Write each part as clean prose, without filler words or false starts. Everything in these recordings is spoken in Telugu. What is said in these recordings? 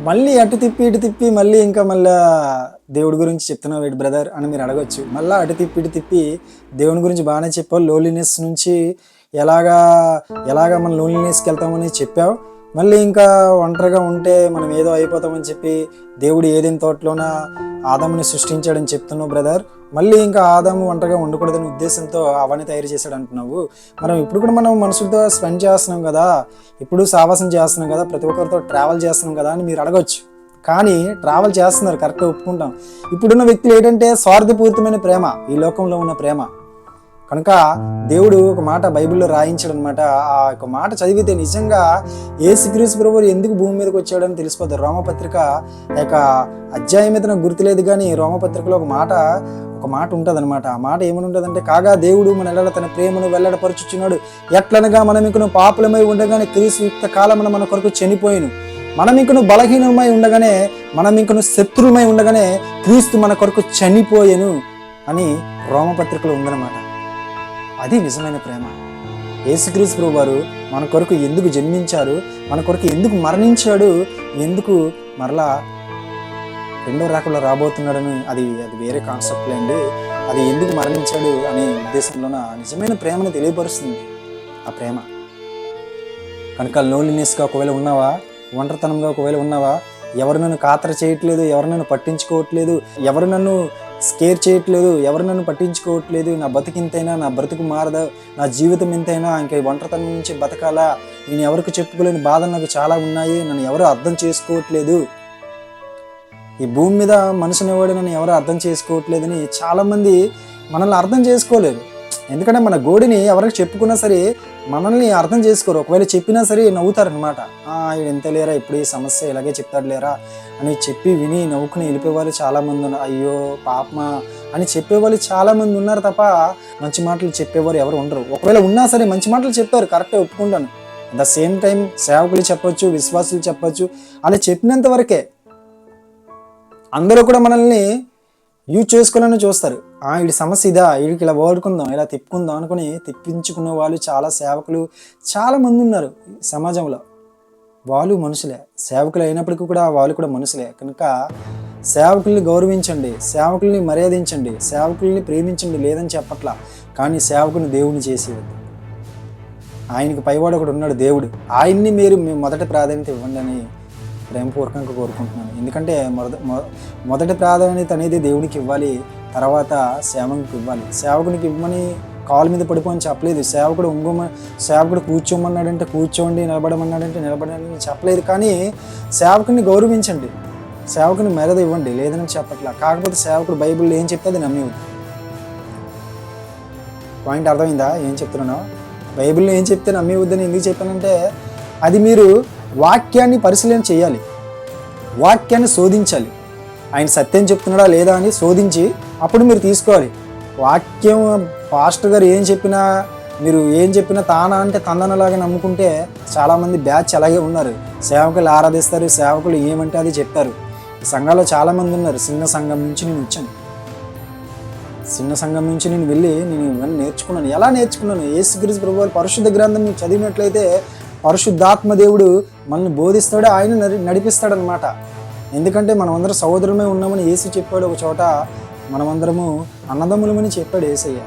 మళ్ళీ అటు తిప్పి ఇటు తిప్పి మళ్ళీ ఇంకా మళ్ళా దేవుడి గురించి చెప్తున్నావు ఏంటి బ్రదర్ అని మీరు అడగచ్చు. మళ్ళీ అటు తిప్పి ఇటు తిప్పి దేవుని గురించి బాగానే చెప్పావు. లోన్లీనెస్ నుంచి ఎలాగా ఎలాగా మనం లోన్లీనెస్కి వెళ్తామని చెప్పావు. మళ్ళీ ఇంకా ఒంటరిగా ఉంటే మనం ఏదో అయిపోతామని చెప్పి దేవుడు ఏదైనా తోటలోన ఆదాముని సృష్టించాడని చెప్తున్నావు బ్రదర్. మళ్ళీ ఇంకా ఆదాము ఒంటరిగా ఉండకూడదని ఉద్దేశంతో అవన్నీ తయారు చేశాడు అంటున్నావు. మనం ఇప్పుడు కూడా మనం మనుషులతో స్పెండ్ చేస్తున్నాం కదా, ఇప్పుడు సావాసం చేస్తున్నాం కదా, ప్రతి ఒక్కరితో ట్రావెల్ చేస్తున్నాం కదా అని మీరు అడగచ్చు. కానీ ట్రావెల్ చేస్తున్నారు, కరెక్ట్గా ఒప్పుకుంటాం. ఇప్పుడున్న వ్యక్తులు ఏంటంటే స్వార్థపూరితమైన ప్రేమ, ఈ లోకంలో ఉన్న ప్రేమ. కనుక దేవుడు ఒక మాట బైబిల్లో రాయించాడు అనమాట. ఆ ఒక మాట చదివితే నిజంగా యేసుక్రీస్తు ప్రభువు ఎందుకు భూమి మీదకి వచ్చాడని తెలిసిపోతుంది. రోమపత్రిక యొక్క అధ్యాయం అయితే నాకు గుర్తులేదు, కానీ రోమపత్రికలో ఒక మాట ఉంటుంది అనమాట. ఆ మాట ఏమని ఉంటుందంటే, కాగా దేవుడు మన ఎడల తన ప్రేమను వెల్లడపరుచుచున్నాడు, ఎట్లనగా మనం ఇంకను పాపులమై ఉండగానే క్రీస్తు యుక్త కాలమున మన కొరకు చనిపోయిను, మనం ఇంకను బలహీనమై ఉండగానే, మనం ఇంకను శత్రుమై ఉండగానే క్రీస్తు మన కొరకు చనిపోయెను అని రోమపత్రికలో ఉందన్నమాట. అది నిజమైన ప్రేమ. యేసుక్రీస్తు ప్రభువు వారు మన కొరకు ఎందుకు జన్మించారు, మన కొరకు ఎందుకు మరణించాడు, ఎందుకు మరలా రెండో రాకడలో రాబోతున్నాడని అది వేరే కాన్సెప్ట్లే అండి. అది ఎందుకు మరణించాడు అనే ఉద్దేశంలోన నిజమైన ప్రేమను తెలియపరుస్తుంది ఆ ప్రేమ. కనుక లోన్లీనెస్గా ఒకవేళ ఉన్నావా, ఒంటరితనంగా ఒకవేళ ఉన్నావా, ఎవరు నన్ను ఖాతరు చేయట్లేదు, ఎవరు నన్ను పట్టించుకోవట్లేదు, ఎవరు నన్ను స్కేర్ చేయట్లేదు, ఎవరు నన్ను పట్టించుకోవట్లేదు, నా బతికింతైనా, నా బ్రతుకు మారదా, నా జీవితం ఎంతైనా, ఇంకా ఒంటరితనం నుంచి బతకాలా, నేను ఎవరికి చెప్పుకోలేని బాధలు నాకు చాలా ఉన్నాయి, నన్ను ఎవరు అర్థం చేసుకోవట్లేదు, ఈ భూమి మీద మనిషిని ఎవడు నన్ను ఎవరు అర్థం చేసుకోవట్లేదని చాలామంది మనల్ని అర్థం చేసుకోలేరు. ఎందుకంటే మన గోడిని ఎవరికి చెప్పుకున్నా సరే మనల్ని అర్థం చేసుకోరు. ఒకవేళ చెప్పినా సరే నవ్వుతారనమాట. ఎంత లేరా, ఇప్పుడు ఈ సమస్య ఇలాగే చెప్తాడు లేరా అని చెప్పి విని నవ్వుకుని వెళ్ళిపోయేవాళ్ళు చాలామంది ఉన్నారు. అయ్యో పాపమా అని చెప్పేవాళ్ళు చాలామంది ఉన్నారు తప్ప మంచి మాటలు చెప్పేవారు ఎవరు ఉండరు. ఒకవేళ ఉన్నా సరే మంచి మాటలు చెప్తారు, కరెక్టే ఒప్పుకుంటాను. అట్ ద సేమ్ టైం సేవకులు చెప్పొచ్చు, విశ్వాసులు చెప్పొచ్చు, అలా చెప్పినంత వరకే. అందరూ కూడా మనల్ని యూజ్ చేసుకోవాలని చూస్తారు. వీడి సమస్య ఇదా, వీడికి ఇలా వాడుకుందాం, ఇలా తిప్పుకుందాం అనుకుని తిప్పించుకునే వాళ్ళు చాలా సేవకులు చాలామంది ఉన్నారు సమాజంలో. వాళ్ళు మనుషులే, సేవకులు అయినప్పటికీ కూడా వాళ్ళు కూడా మనుషులే. కనుక సేవకుల్ని గౌరవించండి, సేవకుల్ని మర్యాదించండి, సేవకుల్ని ప్రేమించండి, లేదని చెప్పట్లా. కానీ సేవకుని దేవుని చేసేవద్దు. ఆయనకి పైవాడు ఒకడు ఉన్నాడు దేవుడు, ఆయన్ని మీరు మొదటి ప్రాధాన్యత ఇవ్వండి అని ప్రేమపూర్వకంగా కోరుకుంటున్నాను. ఎందుకంటే మొదటి ప్రాధాన్యత అనేది దేవునికి ఇవ్వాలి, తర్వాత సేవకునికి ఇవ్వాలి. సేవకునికి ఇవ్వమని కాళ్ళ మీద పడిపోని చెప్పలేదు. సేవకుడు కూర్చోమన్నాడంటే కూర్చోండి, నిలబడమన్నాడంటే నిలబడండి చెప్పలేదు. కానీ సేవకుని గౌరవించండి, సేవకుని మర్యాద ఇవ్వండి, లేదని చెప్పట్లా. కాకపోతే సేవకుడు బైబిల్లో ఏం చెప్తే అది నమ్మేవద్దు. పాయింట్ అర్థమైందా ఏం చెప్తున్నానో? బైబిల్లో ఏం చెప్తే నమ్మేవద్దని ఎందుకు చెప్పానంటే, అది మీరు వాక్యాన్ని పరిశీలన చేయాలి, వాక్యాన్ని శోధించాలి. ఆయన సత్యం చెప్తున్నాడా లేదా అని శోధించి అప్పుడు మీరు తీసుకోవాలి. వాక్యం పాస్టర్ గారు ఏం చెప్పినా, మీరు ఏం చెప్పినా తానా అంటే తందనలాగా నమ్ముకుంటే చాలామంది బ్యాచ్ అలాగే ఉన్నారు. సేవకులు ఆరాధిస్తారు, సేవకులు ఏమంటే అది చెప్తారు. సంఘాల్లో చాలామంది ఉన్నారు. చిన్న సంఘం నుంచి నేను వచ్చాను, చిన్న సంఘం నుంచి నేను వెళ్ళి నేను ఇవన్నీ నేర్చుకున్నాను. ఎలా నేర్చుకున్నాను? యేసుక్రీస్తు ప్రభువు పరిశుద్ధ గ్రంథం మీరు చదివినట్లయితే పరిశుద్ధాత్మ దేవుడు మనల్ని బోధిస్తాడు, ఆయన నడిపిస్తాడనమాట. ఎందుకంటే మనమందరం సహోదరమే ఉన్నామని యేసు చెప్పాడు. ఒక చోట మనమందరము అన్నదమ్ములమని చెప్పాడు యేసయ్య.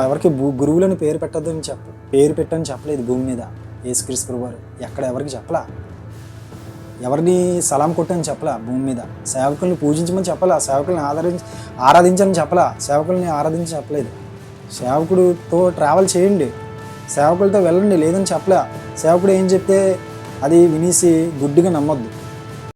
ఎవరికి గురువులని పేరు పెట్టని చెప్పలేదు భూమి మీద యేసుక్రీస్తు ప్రభువారు. ఎక్కడ ఎవరికి చెప్పలా, ఎవరిని సలాం కొట్టని చెప్పలా భూమి మీద. సేవకుల్ని పూజించమని చెప్పలా, సేవకుల్ని ఆరాధించని చెప్పలా, సేవకుల్ని ఆరాధించి చెప్పలేదు. సేవకుడితో ట్రావెల్ చేయండి, సేవకులతో వెళ్ళండి, లేదని చెప్పలే. సేవకుడు ఏం చెప్తే అది వినేసి గుడ్డిగా నమ్మొద్దు.